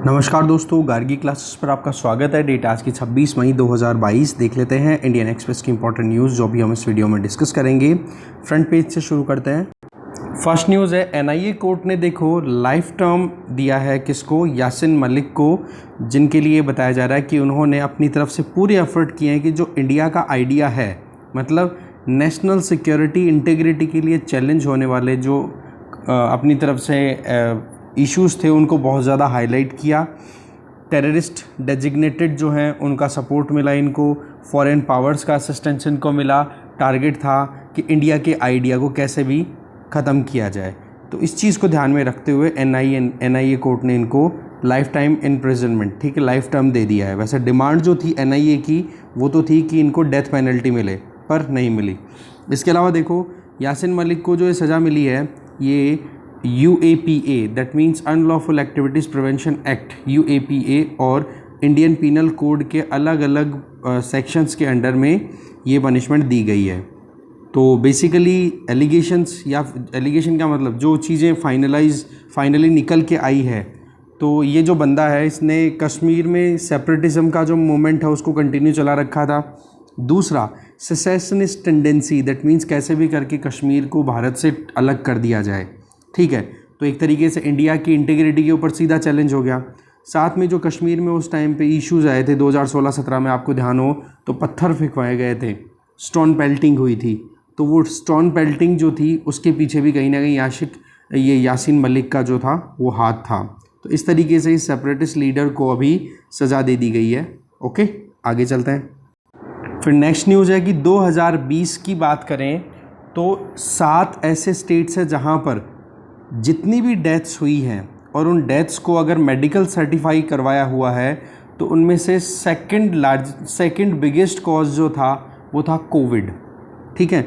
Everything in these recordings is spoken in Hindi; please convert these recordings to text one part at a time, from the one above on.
नमस्कार दोस्तों, गार्गी क्लासेस पर आपका स्वागत है। डेट आज की 26 मई 2022। देख लेते हैं इंडियन एक्सप्रेस की इंपॉर्टेंट न्यूज़ जो भी हम इस वीडियो में डिस्कस करेंगे। फ्रंट पेज से शुरू करते हैं। फर्स्ट न्यूज़ है, एनआईए कोर्ट ने देखो लाइफ टर्म दिया है किसको, यासिन मलिक को, जिनके लिए बताया जा रहा है कि उन्होंने अपनी तरफ से पूरे एफर्ट किए हैं कि जो इंडिया का आइडिया है, मतलब नेशनल सिक्योरिटी इंटीग्रिटी के लिए चैलेंज होने वाले जो अपनी तरफ से इश्यूज़ थे उनको बहुत ज़्यादा हाईलाइट किया। टेररिस्ट डेजिग्नेटेड जो हैं उनका सपोर्ट मिला इनको, फॉरेन पावर्स का असिस्टेंस इनको मिला। टारगेट था कि इंडिया के आइडिया को कैसे भी ख़त्म किया जाए। तो इस चीज़ को ध्यान में रखते हुए एनआईए कोर्ट ने इनको लाइफ टाइम इम्प्रिजनमेंट, ठीक है, लाइफ टर्म दे दिया है। वैसे डिमांड जो थी एनआईए की वो तो थी कि इनको डेथ पेनल्टी मिले, पर नहीं मिली। इसके अलावा देखो, यासिन मलिक को जो ये सज़ा मिली है, ये UAPA that means unlawful activities prevention act, UAPA और इंडियन पीनल कोड के अलग अलग सेक्शंस के अंडर में ये पनिशमेंट दी गई है। तो बेसिकली एलिगेशंस, या एलिगेशन का मतलब जो चीज़ें फाइनली निकल के आई है, तो ये जो बंदा है इसने कश्मीर में सेपरेटिज्म का जो मूवमेंट है उसको कंटिन्यू चला रखा था। दूसरा, सेसेशनिस्ट टेंडेंसी दैट मीन्स कैसे भी करके कश्मीर को भारत से अलग कर दिया जाए, ठीक है। तो एक तरीके से इंडिया की इंटीग्रिटी के ऊपर सीधा चैलेंज हो गया। साथ में जो कश्मीर में उस टाइम पे इश्यूज़ आए थे 2016-17 में, आपको ध्यान हो तो पत्थर फेंकवाए गए थे, स्टोन पेल्टिंग हुई थी। तो वो स्टोन पेल्टिंग जो थी उसके पीछे भी कहीं ना कहीं ये यासिन मलिक का जो था वो हाथ था। तो इस तरीके से इस सेपरेटिस्ट लीडर को अभी सज़ा दे दी गई है। ओके, आगे चलते हैं। फिर नेक्स्ट न्यूज़ है कि 2020 की बात करें तो 7 ऐसे स्टेट्स हैं जहाँ पर जितनी भी डेथ्स हुई हैं और उन डेथ्स को अगर मेडिकल सर्टिफाई करवाया हुआ है तो उनमें से सेकंड बिगेस्ट कॉज जो था वो था कोविड, ठीक है।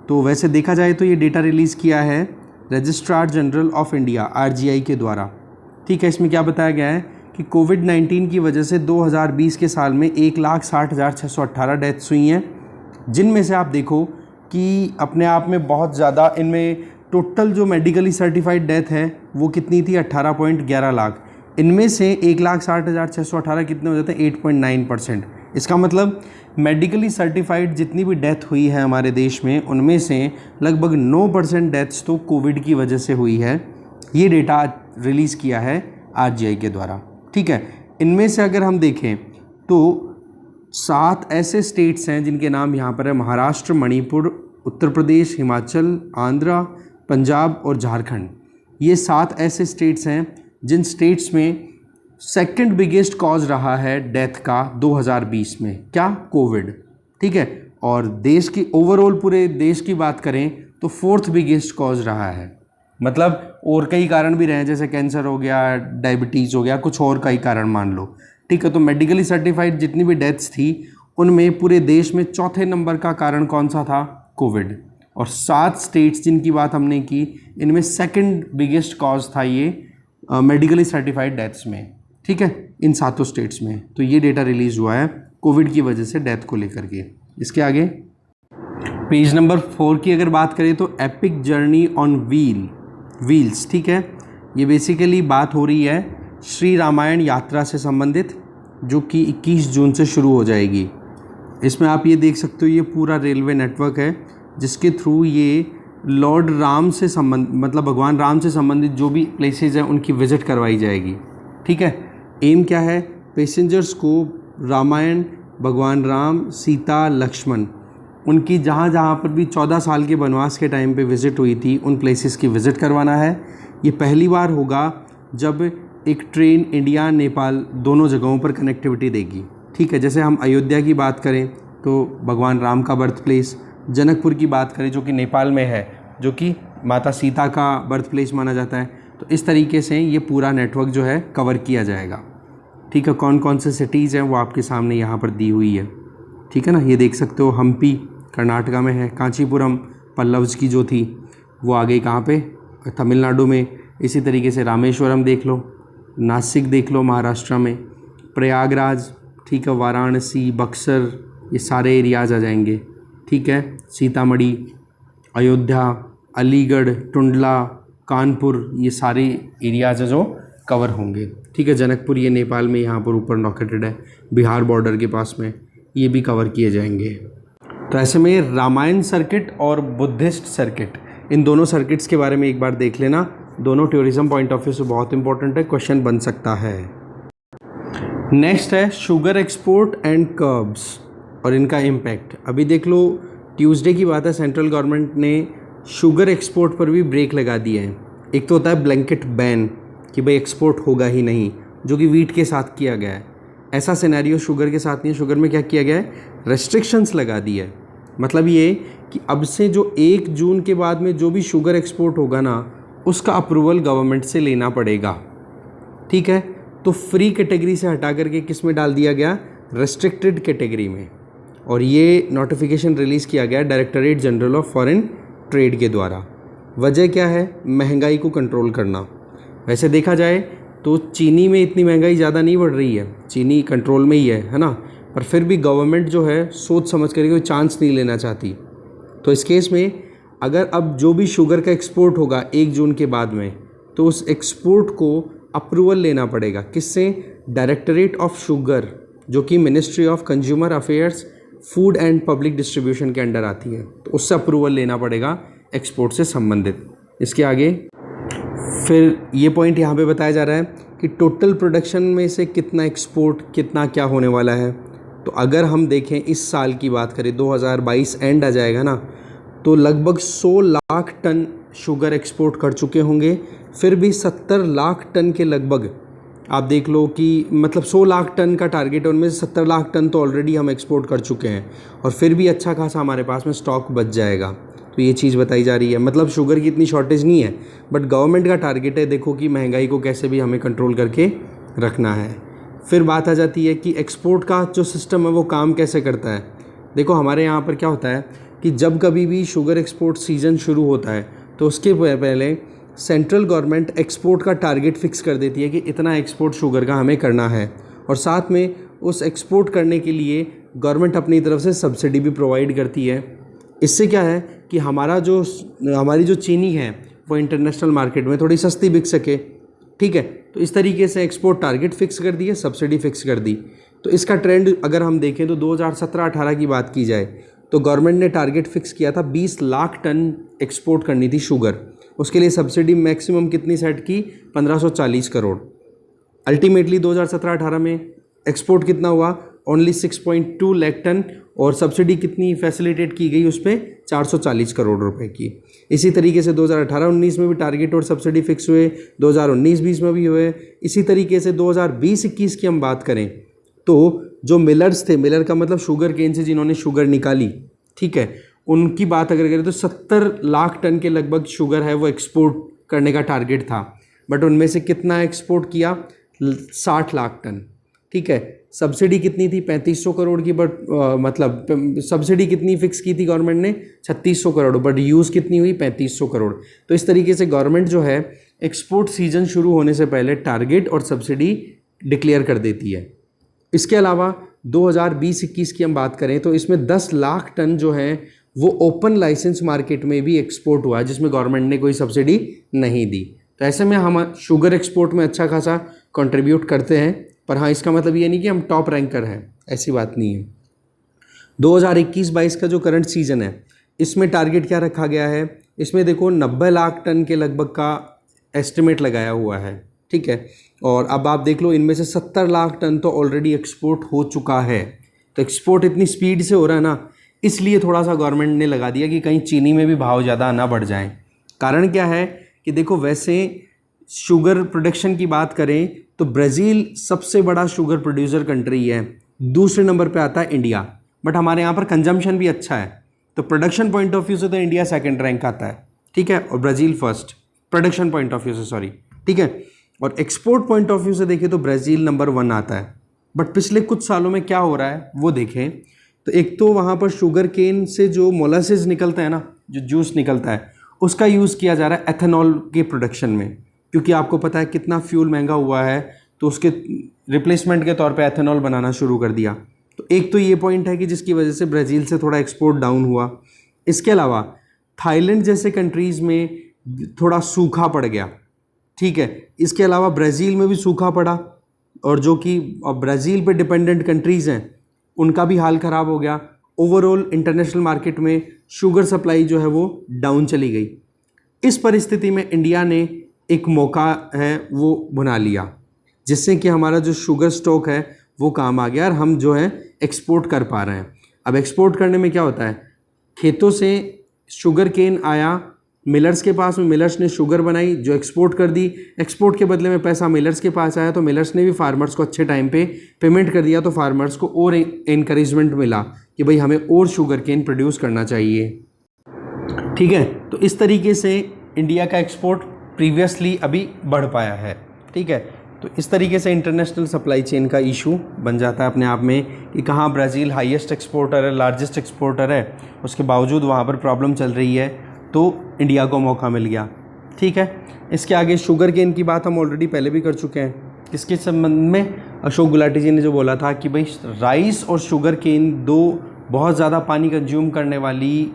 तो वैसे देखा जाए तो ये डेटा रिलीज़ किया है registrar general of India RGI के द्वारा, ठीक है। इसमें क्या बताया गया है कि कोविड-19 की वजह से 2020 के साल में 1,60,618 डेथ्स हुई हैं, जिनमें से आप देखो कि अपने आप में बहुत ज़्यादा, इनमें टोटल जो मेडिकली सर्टिफाइड डेथ है वो कितनी थी, 18.11 लाख। इनमें से 1,60,618 कितने हो जाते हैं, 8.9%। इसका मतलब मेडिकली सर्टिफाइड जितनी भी डेथ हुई है हमारे देश में उनमें से लगभग 9% डेथ्स तो कोविड की वजह से हुई है। ये डेटा रिलीज़ किया है RGI के द्वारा, ठीक है। इनमें से अगर हम देखें तो 7 ऐसे स्टेट्स हैं जिनके नाम यहाँ पर है, महाराष्ट्र, मणिपुर, उत्तर प्रदेश, हिमाचल, आंध्र, पंजाब और झारखंड। ये 7 ऐसे स्टेट्स हैं जिन स्टेट्स में सेकंड बिगेस्ट कॉज रहा है डेथ का 2020 में, क्या, कोविड, ठीक है। और देश की ओवरऑल पूरे देश की बात करें तो 4th बिगेस्ट कॉज रहा है। मतलब और कई कारण भी रहे हैं, जैसे कैंसर हो गया, डायबिटीज़ हो गया, कुछ और कई कारण मान लो, ठीक है। तो मेडिकली सर्टिफाइड जितनी भी डेथ्स थी उनमें पूरे देश में चौथे नंबर का कारण कौन सा था, कोविड। और 7 स्टेट्स जिनकी बात हमने की, इनमें सेकंड बिगेस्ट कॉज था ये मेडिकली सर्टिफाइड डेथ्स में, ठीक है, इन 7 स्टेट्स में। तो ये डेटा रिलीज़ हुआ है कोविड की वजह से डेथ को लेकर के। इसके आगे पेज नंबर 4 की अगर बात करें तो एपिक जर्नी ऑन व्हील्स, ठीक है। ये बेसिकली बात हो रही है श्री रामायण यात्रा से संबंधित, जो कि 21 जून से शुरू हो जाएगी। इसमें आप ये देख सकते हो, ये पूरा रेलवे नेटवर्क है जिसके थ्रू ये लॉर्ड राम से मतलब भगवान राम से संबंधित जो भी प्लेसेस हैं उनकी विज़िट करवाई जाएगी, ठीक है। एम क्या है, पैसेंजर्स को रामायण, भगवान राम, सीता, लक्ष्मण, उनकी जहाँ जहाँ पर भी 14 साल के वनवास के टाइम पे विज़िट हुई थी उन प्लेसेस की विज़िट करवाना है। ये पहली बार होगा जब एक ट्रेन इंडिया नेपाल दोनों जगहों पर कनेक्टिविटी देगी, ठीक है। जैसे हम अयोध्या की बात करें तो भगवान राम का बर्थ प्लेस, जनकपुर की बात करें जो कि नेपाल में है, जो कि माता सीता का बर्थ प्लेस माना जाता है। तो इस तरीके से ये पूरा नेटवर्क जो है कवर किया जाएगा, ठीक है। कौन कौन से सिटीज़ हैं वो आपके सामने यहाँ पर दी हुई है, ठीक है ना। ये देख सकते हो, हम्पी कर्नाटका में है, कांचीपुरम पल्लव्स की जो थी वो आ गई कहाँ पे, तमिलनाडु में। इसी तरीके से रामेश्वरम देख लो, नासिक देख लो महाराष्ट्र में, प्रयागराज, ठीक है, वाराणसी, बक्सर, ये सारे एरियाज़ आ जाएंगे, ठीक है। सीतामढ़ी, अयोध्या, अलीगढ़, टुंडला, कानपुर, ये सारे एरियाज़ जो कवर होंगे। ठीक है, जनकपुर ये नेपाल में यहाँ पर ऊपर लोकेटेड है, बिहार बॉर्डर के पास में, ये भी कवर किए जाएंगे। तो ऐसे में रामायण सर्किट और बुद्धिस्ट सर्किट, इन दोनों सर्किट्स के बारे में एक बार देख लेना, दोनों टूरिज्म पॉइंट ऑफ व्यू से बहुत इंपॉर्टेंट है, क्वेश्चन बन सकता है। नेक्स्ट है शुगर एक्सपोर्ट एंड कर्ब्स और इनका इम्पैक्ट। अभी देख लो, ट्यूसडे की बात है, सेंट्रल गवर्नमेंट ने शुगर एक्सपोर्ट पर भी ब्रेक लगा दिए हैं। एक तो होता है ब्लैंकेट बैन कि भाई एक्सपोर्ट होगा ही नहीं, जो कि वीट के साथ किया गया है। ऐसा सिनेरियो शुगर के साथ नहीं है। शुगर में क्या किया गया है, रेस्ट्रिक्शंस लगा दी है। मतलब ये कि अब से जो 1 जून के बाद में जो भी शुगर एक्सपोर्ट होगा ना, उसका अप्रूवल गवर्नमेंट से लेना पड़ेगा। ठीक है, तो फ्री कैटेगरी से हटा करके किस में डाल दिया गया, रेस्ट्रिक्टेड कैटेगरी में। और ये नोटिफिकेशन रिलीज़ किया गया directorate general of foreign trade के द्वारा। वजह क्या है, महंगाई को कंट्रोल करना। वैसे देखा जाए तो चीनी में इतनी महंगाई ज़्यादा नहीं बढ़ रही है, चीनी कंट्रोल में ही है ना, पर फिर भी गवर्नमेंट जो है सोच समझ कर कोई चांस नहीं लेना चाहती। तो इस केस में अगर अब जो भी शुगर का एक्सपोर्ट होगा 1 जून के बाद में, तो उस एक्सपोर्ट को अप्रूवल लेना पड़ेगा। किससे, डायरेक्टरेट ऑफ शुगर, जो कि ministry of consumer affairs, food and public distribution के अंडर आती है, तो उससे अप्रूवल लेना पड़ेगा एक्सपोर्ट से संबंधित। इसके आगे फिर ये पॉइंट यहाँ पे बताया जा रहा है कि टोटल प्रोडक्शन में से कितना एक्सपोर्ट, कितना क्या होने वाला है। तो अगर हम देखें इस साल की बात करें, 2022 एंड आ जाएगा ना, तो लगभग 100 लाख टन शुगर एक्सपोर्ट कर चुके होंगे। फिर भी 70 लाख टन के लगभग आप देख लो कि मतलब 100 लाख टन का टारगेट है, उनमें से 70 लाख टन तो ऑलरेडी हम एक्सपोर्ट कर चुके हैं, और फिर भी अच्छा खासा हमारे पास में स्टॉक बच जाएगा। तो ये चीज़ बताई जा रही है। मतलब शुगर की इतनी शॉर्टेज नहीं है, बट गवर्नमेंट का टारगेट है, देखो कि महंगाई को कैसे भी हमें कंट्रोल करके रखना है। फिर बात आ जाती है कि एक्सपोर्ट का जो सिस्टम है वो काम कैसे करता है। देखो हमारे यहाँ पर क्या होता है कि जब कभी भी शुगर एक्सपोर्ट सीज़न शुरू होता है, तो उसके पहले सेंट्रल गवर्नमेंट एक्सपोर्ट का टारगेट फिक्स कर देती है कि इतना एक्सपोर्ट शुगर का हमें करना है, और साथ में उस एक्सपोर्ट करने के लिए गवर्नमेंट अपनी तरफ से सब्सिडी भी प्रोवाइड करती है। इससे क्या है कि हमारी जो चीनी है वो इंटरनेशनल मार्केट में थोड़ी सस्ती बिक सके। ठीक है, तो इस तरीके से एक्सपोर्ट टारगेट फिक्स कर दिए, सब्सिडी फिक्स कर दी। तो इसका ट्रेंड अगर हम देखें तो 2017-18 की बात की जाए तो गवर्नमेंट ने टारगेट फिक्स किया था 20 लाख टन एक्सपोर्ट करनी थी शुगर। उसके लिए सब्सिडी मैक्सिमम कितनी सेट की, 1540 करोड़। अल्टीमेटली 2017-18 में एक्सपोर्ट कितना हुआ, ओनली 6.2 लाख टन, और सब्सिडी कितनी फैसिलिटेट की गई उस पर, 440 करोड़ रुपए की। इसी तरीके से 2018-19 में भी टारगेट और सब्सिडी फिक्स हुए, 2019-20 में भी हुए। इसी तरीके से 2020-21 की हम बात करें तो जो मिलर्स थे, मिलर का मतलब शुगर केन से जिन्होंने शुगर निकाली, ठीक है, उनकी बात अगर करें तो 70 लाख टन के लगभग शुगर है वो एक्सपोर्ट करने का टारगेट था, बट उनमें से कितना एक्सपोर्ट किया, 60 लाख टन। ठीक है, सब्सिडी कितनी थी, 3500 करोड़ की, बट मतलब सब्सिडी कितनी फिक्स की थी गवर्नमेंट ने, 3600 करोड़, बट यूज़ कितनी हुई, 3500 करोड़। तो इस तरीके से गवर्नमेंट जो है एक्सपोर्ट सीजन शुरू होने से पहले टारगेट और सब्सिडी डिक्लेयर कर देती है। इसके अलावा 2020-21 की हम बात करें तो इसमें 10 लाख टन जो है वो ओपन लाइसेंस मार्केट में भी एक्सपोर्ट हुआ, जिसमें गवर्नमेंट ने कोई सब्सिडी नहीं दी। तो ऐसे में हम शुगर एक्सपोर्ट में अच्छा खासा कंट्रीब्यूट करते हैं, पर हाँ इसका मतलब ये नहीं कि हम टॉप रैंकर हैं, ऐसी बात नहीं है। 2021-22 का जो करंट सीजन है इसमें टारगेट क्या रखा गया है, इसमें देखो 90 लाख टन के लगभग का एस्टिमेट लगाया हुआ है। ठीक है, और अब आप देख लो इनमें से 70 लाख टन तो ऑलरेडी एक्सपोर्ट हो चुका है। तो एक्सपोर्ट इतनी स्पीड से हो रहा है ना, इसलिए थोड़ा सा गवर्नमेंट ने लगा दिया कि कहीं चीनी में भी भाव ज़्यादा ना बढ़ जाए। कारण क्या है कि देखो वैसे शुगर प्रोडक्शन की बात करें तो ब्राज़ील सबसे बड़ा शुगर प्रोड्यूसर कंट्री है, दूसरे नंबर पे आता है इंडिया, बट हमारे यहाँ पर कंजम्पशन भी अच्छा है। तो प्रोडक्शन पॉइंट ऑफ व्यू से तो इंडिया सेकंड रैंक आता है, ठीक है, और Brazil first production point of view से, सॉरी, ठीक है। और एक्सपोर्ट पॉइंट ऑफ व्यू से देखें तो ब्राज़ील नंबर 1 आता है। बट पिछले कुछ सालों में क्या हो रहा है वो देखें तो एक तो वहाँ पर शुगर केन से जो मोलासेस निकलता है ना, जो जूस निकलता है, उसका यूज़ किया जा रहा है एथेनॉल के प्रोडक्शन में, क्योंकि आपको पता है कितना फ्यूल महंगा हुआ है, तो उसके रिप्लेसमेंट के तौर पे एथेनॉल बनाना शुरू कर दिया। तो एक तो ये पॉइंट है कि जिसकी वजह से ब्राज़ील से थोड़ा एक्सपोर्ट डाउन हुआ। इसके अलावा थाईलैंड जैसे कंट्रीज़ में थोड़ा सूखा पड़ गया, ठीक है। इसके अलावा ब्राज़ील में भी सूखा पड़ा, और जो कि ब्राज़ील पे डिपेंडेंट कंट्रीज़ हैं उनका भी हाल ख़राब हो गया। ओवरऑल इंटरनेशनल मार्केट में शुगर सप्लाई जो है वो डाउन चली गई। इस परिस्थिति में इंडिया ने एक मौका है वो बना लिया, जिससे कि हमारा जो शुगर स्टॉक है वो काम आ गया और हम जो है एक्सपोर्ट कर पा रहे हैं। अब एक्सपोर्ट करने में क्या होता है, खेतों से शुगर केन आया मिलर्स के पास में, मिलर्स ने शुगर बनाई जो एक्सपोर्ट कर दी, एक्सपोर्ट के बदले में पैसा मिलर्स के पास आया तो मिलर्स ने भी फार्मर्स को अच्छे टाइम पे पेमेंट कर दिया, तो फार्मर्स को और इनकरेजमेंट मिला कि भाई हमें और शुगर केन प्रोड्यूस करना चाहिए। ठीक है, तो इस तरीके से इंडिया का एक्सपोर्ट प्रीवियसली अभी बढ़ पाया है। ठीक है, तो इस तरीके से इंटरनेशनल सप्लाई चेन का इशू बन जाता है अपने आप में कि कहाँ ब्राज़ील हाईएस्ट एक्सपोर्टर है, लार्जेस्ट एक्सपोर्टर है, उसके बावजूद वहाँ पर प्रॉब्लम चल रही है, तो इंडिया को मौका मिल गया। ठीक है, इसके आगे शुगर केन की बात हम ऑलरेडी पहले भी कर चुके हैं। इसके संबंध में अशोक गुलाटी जी ने जो बोला था कि भाई राइस और शुगर केन दो बहुत ज़्यादा पानी कंज्यूम करने वाली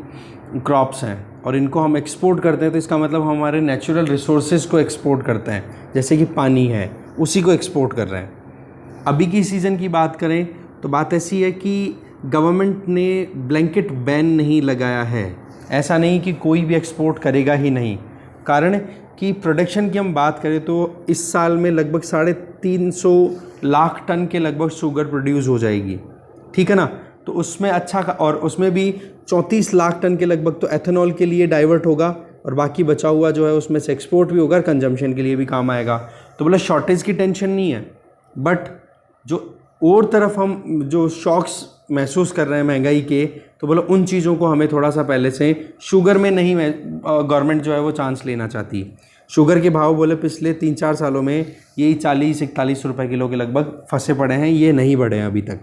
क्रॉप्स हैं और इनको हम एक्सपोर्ट करते हैं, तो इसका मतलब हम हमारे नेचुरल रिसोर्सेज को एक्सपोर्ट करते हैं, जैसे कि पानी है उसी को एक्सपोर्ट कर रहे हैं। अभी की सीज़न की बात करें तो बात ऐसी है कि गवर्नमेंट ने ब्लैंकेट बैन नहीं लगाया है, ऐसा नहीं कि कोई भी एक्सपोर्ट करेगा ही नहीं। कारण कि प्रोडक्शन की हम बात करें तो इस साल में लगभग 350 लाख टन के लगभग शुगर प्रोड्यूस हो जाएगी। ठीक है ना, तो उसमें अच्छा और उसमें भी 34 लाख टन के लगभग तो एथेनॉल के लिए डाइवर्ट होगा और बाकी बचा हुआ जो है उसमें से एक्सपोर्ट भी होगा और कंजम्पशन के लिए भी काम आएगा। तो बोला शॉर्टेज की टेंशन नहीं है, बट जो और तरफ हम जो शॉक्स महसूस कर रहे हैं महंगाई के, तो बोला उन चीज़ों को हमें थोड़ा सा पहले से शुगर में नहीं गवर्नमेंट जो है वो चांस लेना चाहती। शुगर के भाव बोले पिछले 3-4 सालों में यही 40-41 रुपये किलो के लगभग फंसे पड़े हैं, ये नहीं बढ़े हैं अभी तक।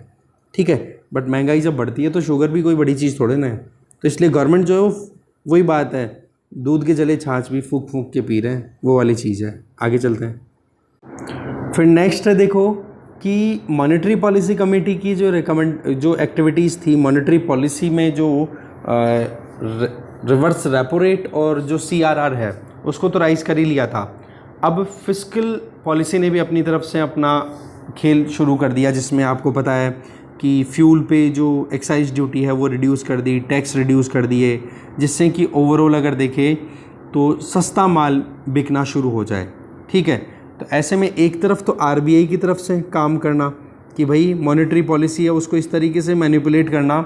ठीक है, बट महंगाई जब बढ़ती है तो शुगर भी कोई बड़ी चीज़ थोड़े ना है, तो इसलिए गवर्नमेंट जो है वो वही बात है, दूध के जले छाछ भी फूक फूक के पी रहे हैं, वो वाली चीज़ है। आगे चलते हैं। फिर नेक्स्ट है देखो कि मॉनेटरी पॉलिसी कमेटी की जो एक्टिविटीज़ थी मॉनेटरी पॉलिसी में, जो रिवर्स रेपो रेट और जो CRR है उसको तो राइज़ कर ही लिया था। अब फिस्कल पॉलिसी ने भी अपनी तरफ से अपना खेल शुरू कर दिया, जिसमें आपको पता है कि फ्यूल पे जो एक्साइज ड्यूटी है वो रिड्यूस कर दी, टैक्स रिड्यूस कर दिए, जिससे कि ओवरऑल अगर देखें तो सस्ता माल बिकना शुरू हो जाए। ठीक है, तो ऐसे में एक तरफ तो RBI की तरफ से काम करना कि भाई मॉनेटरी पॉलिसी है उसको इस तरीके से मैनिपुलेट करना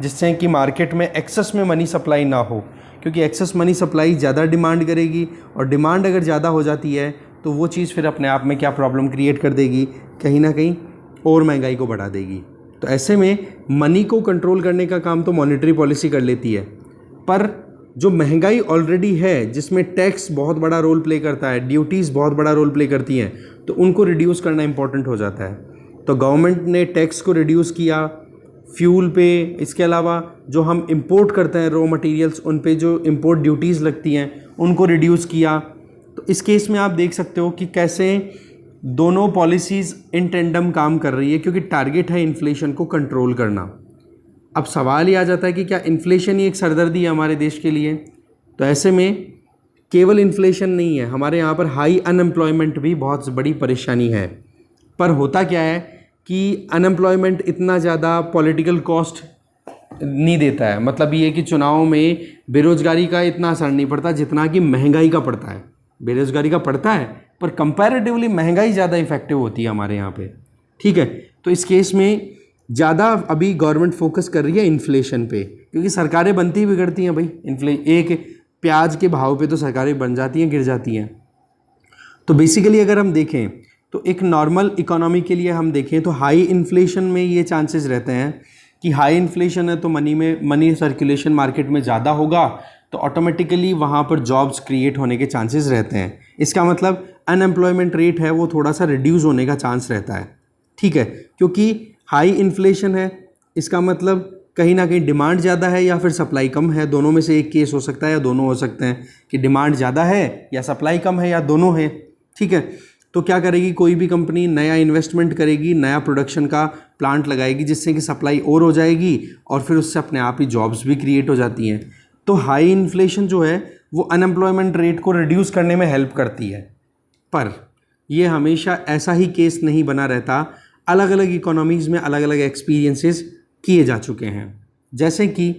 जिससे कि मार्केट में एक्सेस में मनी सप्लाई ना हो, क्योंकि एक्सेस मनी सप्लाई ज़्यादा डिमांड करेगी और डिमांड अगर ज़्यादा हो जाती है तो वो चीज़ फिर अपने आप में क्या प्रॉब्लम क्रिएट कर देगी, कहीं ना कहीं और महंगाई को बढ़ा देगी। तो ऐसे में मनी को कंट्रोल करने का काम तो मॉनेटरी पॉलिसी कर लेती है, पर जो महंगाई ऑलरेडी है जिसमें टैक्स बहुत बड़ा रोल प्ले करता है, ड्यूटीज़ बहुत बड़ा रोल प्ले करती हैं, तो उनको रिड्यूस करना इंपॉर्टेंट हो जाता है। तो गवर्नमेंट ने टैक्स को रिड्यूस किया फ्यूल पे, इसके अलावा जो हम इंपोर्ट करते हैं रॉ मटेरियल्स उन पे जो इंपोर्ट ड्यूटीज़ लगती हैं उनको रिड्यूस किया। तो इस केस में आप देख सकते हो कि कैसे दोनों पॉलिसीज़ इन टेंडम काम कर रही है, क्योंकि टारगेट है इन्फ्लेशन को कंट्रोल करना। अब सवाल ये आ जाता है कि क्या इन्फ्लेशन ही एक सरदर्दी है हमारे देश के लिए? तो ऐसे में केवल इन्फ्लेशन नहीं है, हमारे यहाँ पर हाई अनएम्प्लॉयमेंट भी बहुत बड़ी परेशानी है। पर होता क्या है कि अनएम्प्लॉयमेंट इतना ज़्यादा पॉलिटिकल कॉस्ट नहीं देता है, मतलब ये कि चुनाव में बेरोज़गारी का इतना असर नहीं पड़ता जितना कि महंगाई का पड़ता है। बेरोज़गारी का पड़ता है पर कंपैरेटिवली महंगाई ज़्यादा इफेक्टिव होती है हमारे यहाँ पे। ठीक है, तो इस केस में ज़्यादा अभी गवर्नमेंट फोकस कर रही है इन्फ्लेशन पे, क्योंकि सरकारें बनती ही बिगड़ती हैं भाई। एक प्याज के भाव पे तो सरकारें बन जाती हैं, गिर जाती हैं। तो बेसिकली अगर हम देखें तो एक नॉर्मल इकोनॉमी के लिए हम देखें तो हाई इन्फ्लेशन में ये चांसेस रहते हैं कि हाई इन्फ्लेशन है तो मनी सर्कुलेशन मार्केट में ज़्यादा होगा, तो ऑटोमेटिकली वहाँ पर जॉब्स क्रिएट होने के चांसेस रहते हैं। इसका मतलब अनएम्प्लॉयमेंट रेट है वो थोड़ा सा रिड्यूस होने का चांस रहता है। ठीक है, क्योंकि हाई इन्फ्लेशन है, इसका मतलब कहीं ना कहीं डिमांड ज़्यादा है या फिर सप्लाई कम है, दोनों में से एक केस हो सकता है या दोनों हो सकते हैं कि डिमांड ज़्यादा है या सप्लाई कम है या दोनों है। ठीक है, तो क्या करेगी कोई भी कंपनी, नया इन्वेस्टमेंट करेगी, नया प्रोडक्शन का प्लांट लगाएगी जिससे कि सप्लाई और हो जाएगी और फिर उससे अपने आप ही जॉब्स भी क्रिएट हो जाती हैं। तो हाई इन्फ्लेशन जो है वो अनएम्प्लॉयमेंट रेट को रिड्यूस करने में हेल्प करती है, पर ये हमेशा ऐसा ही केस नहीं बना रहता, अलग अलग इकोनॉमीज़ में अलग अलग एक्सपीरियंसेस किए जा चुके हैं। जैसे कि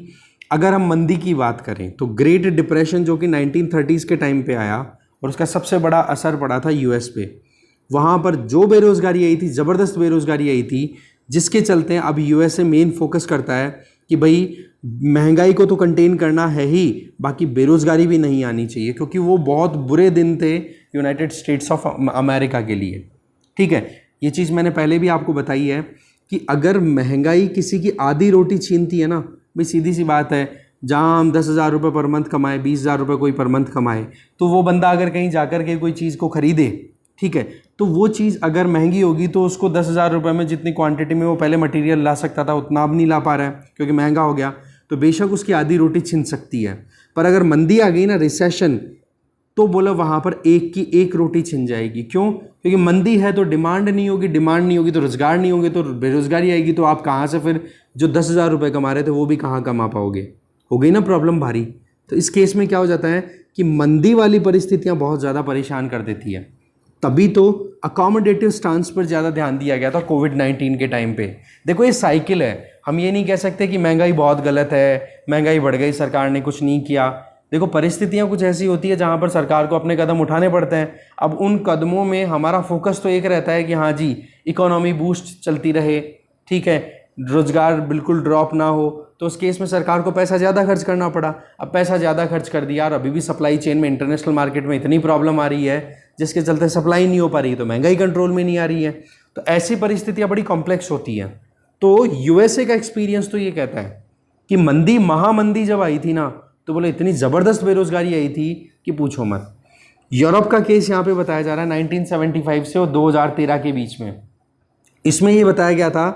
अगर हम मंदी की बात करें तो ग्रेट डिप्रेशन जो कि 1930s के टाइम पे आया और उसका सबसे बड़ा असर पड़ा था यूएस पे। वहाँ पर जो बेरोज़गारी आई थी, ज़बरदस्त बेरोज़गारी आई थी, जिसके चलते अब यूएसए मेन फोकस करता है कि भाई महंगाई को तो कंटेन करना है ही, बाकी बेरोज़गारी भी नहीं आनी चाहिए, क्योंकि वो बहुत बुरे दिन थे यूनाइटेड स्टेट्स ऑफ अमेरिका के लिए। ठीक है, ये चीज़ मैंने पहले भी आपको बताई है कि अगर महंगाई किसी की आधी रोटी छीनती है ना, भाई सीधी सी बात है, जहाँ हम 10,000 रुपये पर मंथ कमाए, 20,000 रुपये कोई पर मंथ कमाए, तो वो बंदा अगर कहीं जाकर के कोई चीज़ को ख़रीदे, ठीक है, तो वो चीज़ अगर महंगी होगी तो उसको 10,000 रुपये में जितनी क्वांटिटी में वो पहले मटेरियल ला सकता था उतना अब नहीं ला पा रहा है क्योंकि महंगा हो गया, तो बेशक उसकी आधी रोटी छिन सकती है। पर अगर मंदी आ गई ना, रिसेशन, तो बोला वहाँ पर एक की एक रोटी छिन जाएगी। क्यों? क्योंकि मंदी है तो डिमांड नहीं होगी, डिमांड नहीं होगी तो रोज़गार नहीं होगी, तो बेरोज़गारी आएगी, तो आप कहाँ से फिर जो 10,000 रुपये कमा रहे थे वो भी कहाँ कमा पाओगे? हो गई ना प्रॉब्लम भारी। तो इस केस में क्या हो जाता है कि मंदी वाली परिस्थितियाँ बहुत ज़्यादा परेशान कर देती है। तभी तो अकोमोडेटिव स्टांस पर ज़्यादा ध्यान दिया गया था कोविड-19 के टाइम पे। देखो ये साइकिल है, हम ये नहीं कह सकते कि महंगाई बहुत गलत है, महंगाई बढ़ गई, सरकार ने कुछ नहीं किया। देखो परिस्थितियाँ कुछ ऐसी होती है जहाँ पर सरकार को अपने कदम उठाने पड़ते हैं। अब उन कदमों में हमारा फोकस तो एक रहता है कि हाँ जी इकोनॉमी बूस्ट चलती रहे, ठीक है, रोज़गार बिल्कुल ड्रॉप ना हो, तो उस केस में सरकार को पैसा ज़्यादा खर्च करना पड़ा। अब पैसा ज़्यादा खर्च कर दिया और अभी भी सप्लाई चेन में, इंटरनेशनल मार्केट में इतनी प्रॉब्लम आ रही है जिसके चलते सप्लाई नहीं हो पा रही है, तो महंगाई कंट्रोल में नहीं आ रही है। तो ऐसी परिस्थितियाँ बड़ी कॉम्प्लेक्स होती हैं। तो यूएसए का एक्सपीरियंस तो ये कहता है कि मंदी, महामंदी जब आई थी ना, तो बोले इतनी ज़बरदस्त बेरोज़गारी आई थी कि पूछो मत। यूरोप का केस यहाँ पे बताया जा रहा है 1975 से और 2013 के बीच में। इसमें ये बताया गया था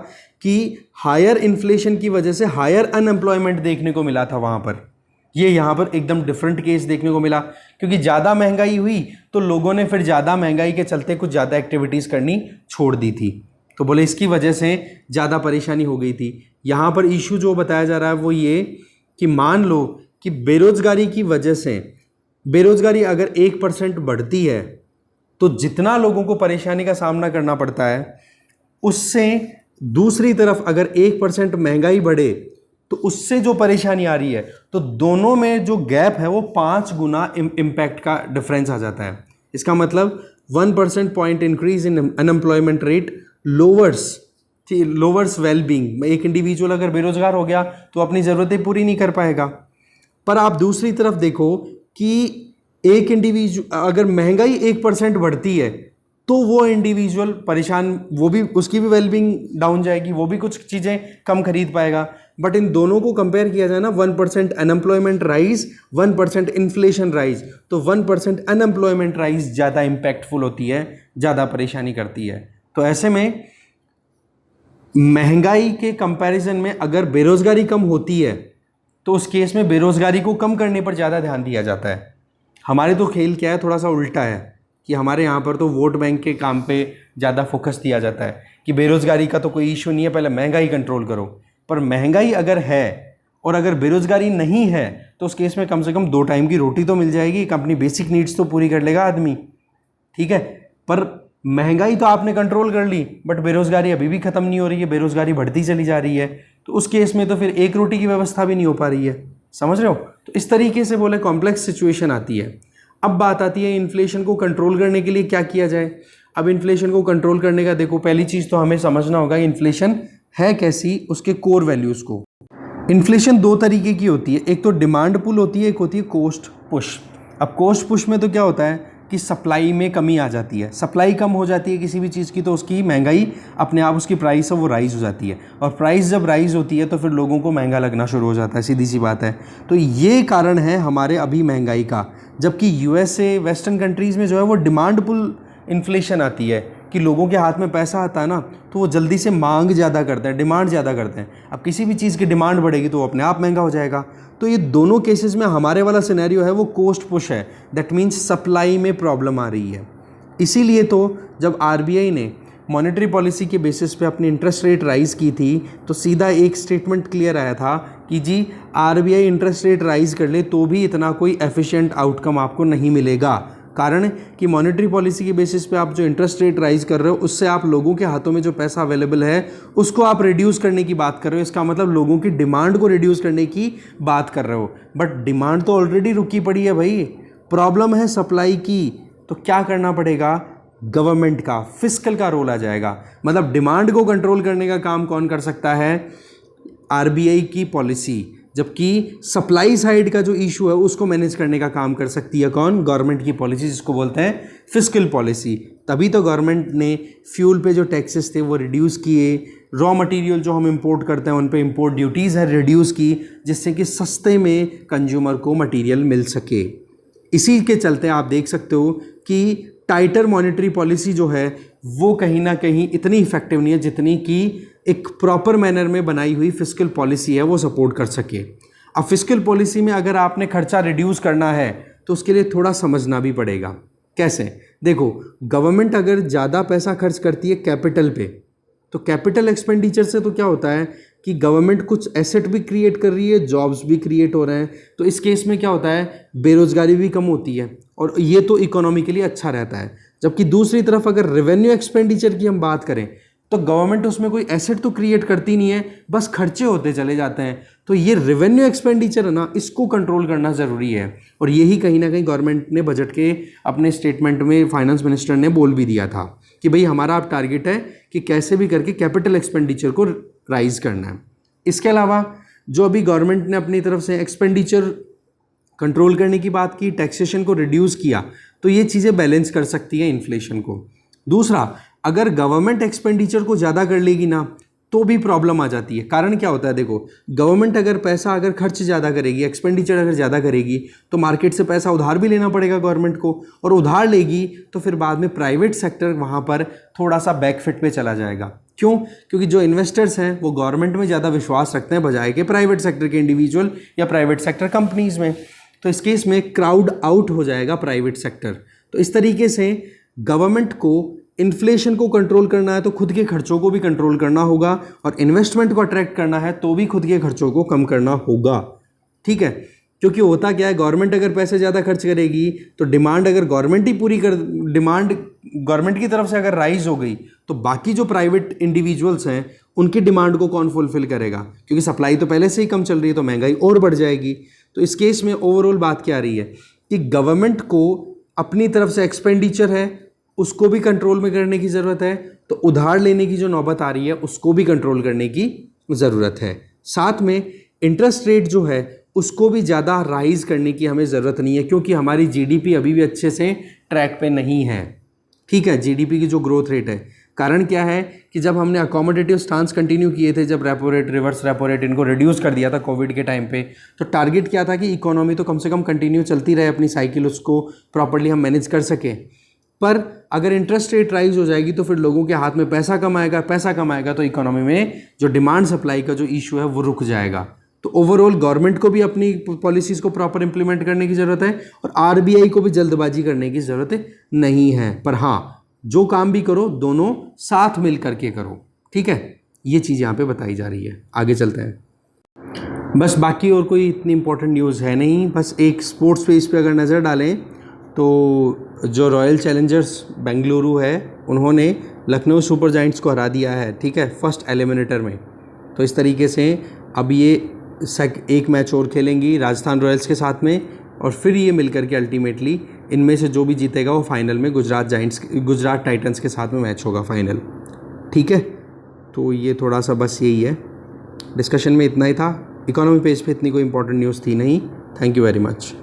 कि हायर इन्फ्लेशन की वजह से हायर अनएम्प्लॉयमेंट देखने को मिला था वहाँ पर। ये यहाँ पर एकदम डिफरेंट केस देखने को मिला, क्योंकि ज़्यादा महंगाई हुई तो लोगों ने फिर ज़्यादा महंगाई के चलते कुछ ज़्यादा एक्टिविटीज़ करनी छोड़ दी थी। तो बोले इसकी वजह से ज़्यादा परेशानी हो गई थी। यहाँ पर इशू जो बताया जा रहा है वो ये कि मान लो कि बेरोज़गारी की वजह से, बेरोज़गारी अगर 1% बढ़ती है तो जितना लोगों को परेशानी का सामना करना पड़ता है, उससे दूसरी तरफ अगर 1% महंगाई बढ़े तो उससे जो परेशानी आ रही है, तो दोनों में जो गैप है वो 5 गुना इम्पैक्ट का डिफरेंस आ जाता है। इसका मतलब 1% point increase in unemployment rate lowers wellbeing. एक इंडिविजुअल अगर बेरोजगार हो गया तो अपनी ज़रूरतें पूरी नहीं कर पाएगा। पर आप दूसरी तरफ देखो कि एक इंडिविजुअल अगर महंगाई 1% बढ़ती है तो वो इंडिविजुअल परेशान, वो भी, उसकी भी वेलबींग डाउन जाएगी, वो भी कुछ चीज़ें कम खरीद पाएगा। बट इन दोनों को कंपेयर किया जाए ना, 1% अनएम्प्लॉयमेंट राइज, 1% इन्फ्लेशन राइज, तो 1% अनएम्प्लॉयमेंट राइज ज़्यादा इम्पैक्टफुल होती है, ज़्यादा परेशानी करती है। तो ऐसे में महंगाई के कंपैरिजन में अगर बेरोज़गारी कम होती है तो उस केस में बेरोज़गारी को कम करने पर ज़्यादा ध्यान दिया जाता है। हमारे तो खेल क्या है, थोड़ा सा उल्टा है कि हमारे यहाँ पर तो वोट बैंक के काम पे ज़्यादा फोकस दिया जाता है कि बेरोज़गारी का तो कोई इशू नहीं है, पहले महंगाई कंट्रोल करो। पर महंगाई अगर है और अगर बेरोज़गारी नहीं है तो उस केस में कम से कम 2 टाइम की रोटी तो मिल जाएगी, अपनी बेसिक नीड्स तो पूरी कर लेगा आदमी, ठीक है। पर महंगाई तो आपने कंट्रोल कर ली, बट बेरोज़गारी अभी भी ख़त्म नहीं हो रही है, बेरोज़गारी बढ़ती चली जा रही है, तो उस केस में तो फिर एक रोटी की व्यवस्था भी नहीं हो पा रही है। समझ रहे हो? तो इस तरीके से बोले कॉम्प्लेक्स सिचुएशन आती है। अब बात आती है इन्फ्लेशन को कंट्रोल करने के लिए क्या किया जाए। अब इन्फ्लेशन को कंट्रोल करने का देखो, पहली चीज़ तो हमें समझना होगा इन्फ्लेशन है कैसी, उसके कोर वैल्यूज़ को। इन्फ्लेशन 2 तरीके की होती है, एक तो डिमांड पुल होती है, एक होती है कोस्ट पुश। अब कोस्ट पुश में तो क्या होता है कि सप्लाई में कमी आ जाती है, सप्लाई कम हो जाती है किसी भी चीज़ की तो उसकी महंगाई अपने आप, उसकी प्राइस है वो राइज़ हो जाती है, और प्राइस जब राइज़ होती है तो फिर लोगों को महंगा लगना शुरू हो जाता है, सीधी सी बात है। तो ये कारण है हमारे अभी महंगाई का। जबकि यूएसए, वेस्टर्न कंट्रीज़ में जो है वो डिमांड पुल इन्फ्लेशन आती है कि लोगों के हाथ में पैसा आता है ना तो वो जल्दी से मांग ज़्यादा करते हैं, डिमांड ज़्यादा करते हैं। अब किसी भी चीज़ की डिमांड बढ़ेगी तो वो अपने आप महंगा हो जाएगा। तो ये दोनों केसेस में हमारे वाला सिनेरियो है वो कोस्ट पुश है, दैट मीन्स सप्लाई में प्रॉब्लम आ रही है। इसीलिए तो जब आरबीआई ने मॉनेटरी पॉलिसी के बेसिस पे अपनी इंटरेस्ट रेट राइज़ की थी तो सीधा एक स्टेटमेंट क्लियर आया था कि जी आरबीआई इंटरेस्ट रेट राइज़ कर ले तो भी इतना कोई एफिशिएंट आउटकम आपको नहीं मिलेगा। कारण कि मॉनेटरी पॉलिसी के बेसिस पे आप जो इंटरेस्ट रेट राइज कर रहे हो उससे आप लोगों के हाथों में जो पैसा अवेलेबल है उसको आप रिड्यूस करने की बात कर रहे हो। इसका मतलब लोगों की डिमांड को रिड्यूस करने की बात कर रहे हो, बट डिमांड तो ऑलरेडी रुकी पड़ी है भाई। प्रॉब्लम है सप्लाई की, तो क्या करना पड़ेगा? गवर्नमेंट का, फिस्कल का रोल आ जाएगा। मतलब डिमांड को कंट्रोल करने का काम कौन कर सकता है? आरबीआई की पॉलिसी। जबकि सप्लाई साइड का जो इशू है उसको मैनेज करने का काम कर सकती है कौन? गवर्नमेंट की पॉलिसी, जिसको बोलते हैं फिस्कल पॉलिसी। तभी तो गवर्नमेंट ने फ्यूल पे जो टैक्सेस थे वो रिड्यूस किए, रॉ मटेरियल जो हम इंपोर्ट करते हैं उन पे इंपोर्ट ड्यूटीज़ है रिड्यूस की, जिससे कि सस्ते में कंज्यूमर को मटेरियल मिल सके। इसी के चलते आप देख सकते हो कि टाइटर मॉनेटरी पॉलिसी जो है वो कहीं ना कहीं इतनी इफेक्टिव नहीं है जितनी कि एक प्रॉपर मैनर में बनाई हुई फिस्कल पॉलिसी है वो सपोर्ट कर सके। अब फिस्कल पॉलिसी में अगर आपने खर्चा रिड्यूस करना है तो उसके लिए थोड़ा समझना भी पड़ेगा। कैसे? देखो, गवर्नमेंट अगर ज़्यादा पैसा खर्च करती है कैपिटल पे, तो कैपिटल एक्सपेंडिचर से तो क्या होता है कि गवर्नमेंट कुछ एसेट भी क्रिएट कर रही है, जॉब्स भी क्रिएट हो रहे हैं। तो इस केस में क्या होता है? बेरोजगारी भी कम होती है और ये तो इकोनॉमी के लिए अच्छा रहता है। जबकि दूसरी तरफ अगर रेवेन्यू एक्सपेंडिचर की हम बात करें तो गवर्नमेंट उसमें कोई एसेट तो क्रिएट करती नहीं है, बस खर्चे होते चले जाते हैं। तो ये रेवेन्यू एक्सपेंडिचर है ना, इसको कंट्रोल करना ज़रूरी है। और यही कहीं ना कहीं गवर्नमेंट ने बजट के अपने स्टेटमेंट में फाइनेंस मिनिस्टर ने बोल भी दिया था कि भाई हमारा अब टारगेट है कि कैसे भी करके कैपिटल एक्सपेंडिचर को राइज करना है। इसके अलावा जो अभी गवर्नमेंट ने अपनी तरफ से एक्सपेंडिचर कंट्रोल करने की बात की, टैक्सेशन को रिड्यूस किया, तो ये चीज़ें बैलेंस कर सकती हैं इन्फ्लेशन को। दूसरा, अगर गवर्नमेंट एक्सपेंडिचर को ज़्यादा कर लेगी ना तो भी प्रॉब्लम आ जाती है। कारण क्या होता है? देखो, गवर्नमेंट अगर खर्च ज़्यादा करेगी, एक्सपेंडिचर अगर ज़्यादा करेगी, तो मार्केट से पैसा उधार भी लेना पड़ेगा गवर्नमेंट को, और उधार लेगी तो फिर बाद में प्राइवेट सेक्टर वहाँ पर थोड़ा सा बैकफिट में चला जाएगा। क्यों? क्योंकि जो इन्वेस्टर्स हैं वो गवर्नमेंट में ज़्यादा विश्वास रखते हैं बजाय के प्राइवेट सेक्टर के इंडिविजुअल या प्राइवेट सेक्टर कंपनीज़ में। तो इस केस में क्राउड आउट हो जाएगा प्राइवेट सेक्टर। तो इस तरीके से गवर्नमेंट को इन्फ्लेशन को कंट्रोल करना है तो खुद के खर्चों को भी कंट्रोल करना होगा, और इन्वेस्टमेंट को अट्रैक्ट करना है तो भी खुद के खर्चों को कम करना होगा। ठीक है? क्योंकि होता क्या है, गवर्नमेंट अगर पैसे ज़्यादा खर्च करेगी तो डिमांड अगर डिमांड गवर्नमेंट की तरफ से अगर राइज हो गई तो बाकी जो प्राइवेट इंडिविजुअल्स हैं उनकी डिमांड को कौन फुलफिल करेगा? क्योंकि सप्लाई तो पहले से ही कम चल रही है, तो महंगाई और बढ़ जाएगी। तो इस केस में ओवरऑल बात क्या आ रही है कि गवर्नमेंट को अपनी तरफ से एक्सपेंडिचर है उसको भी कंट्रोल में करने की ज़रूरत है, तो उधार लेने की जो नौबत आ रही है उसको भी कंट्रोल करने की ज़रूरत है। साथ में इंटरेस्ट रेट जो है उसको भी ज़्यादा राइज करने की हमें ज़रूरत नहीं है, क्योंकि हमारी जीडीपी अभी भी अच्छे से ट्रैक पे नहीं है। ठीक है, जीडीपी की जो ग्रोथ रेट है, कारण क्या है कि जब हमने अकोमोडेटिव स्टांस कंटिन्यू किए थे, जब repo rate, reverse repo rate इनको रिड्यूस कर दिया था कोविड के टाइम पे, तो टारगेट क्या था कि इकोनॉमी तो कम से कम कंटिन्यू चलती रहे अपनी साइकिल, उसको प्रॉपर्ली हम मैनेज कर सकें। पर अगर इंटरेस्ट रेट राइज हो जाएगी तो फिर लोगों के हाथ में पैसा कम आएगा तो इकोनॉमी में जो डिमांड सप्लाई का जो इशू है वो रुक जाएगा। तो ओवरऑल गवर्नमेंट को भी अपनी पॉलिसीज़ को प्रॉपर इंप्लीमेंट करने की ज़रूरत है, और आरबीआई को भी जल्दबाजी करने की ज़रूरत नहीं है। पर हाँ, जो काम भी करो दोनों साथ मिल करके करो। ठीक है, ये चीज़ यहाँ पे बताई जा रही है। आगे चलते हैं। बस बाकी और कोई इतनी इंपॉर्टेंट न्यूज़ है नहीं। बस एक स्पोर्ट्स पेज पे अगर नज़र डालें तो जो रॉयल चैलेंजर्स बेंगलुरु है उन्होंने लखनऊ सुपर जायंट्स को हरा दिया है। ठीक है, फर्स्ट एलिमिनेटर में। तो इस तरीके से अब ये एक मैच और खेलेंगी राजस्थान रॉयल्स के साथ में, और फिर ये मिलकर के अल्टीमेटली इनमें से जो भी जीतेगा वो फाइनल में गुजरात टाइटंस के साथ में मैच होगा फाइनल। ठीक है, तो ये थोड़ा सा बस यही है, डिस्कशन में इतना ही था। इकोनॉमी पेज पे इतनी कोई इंपॉर्टेंट न्यूज़ थी नहीं। Thank you very much.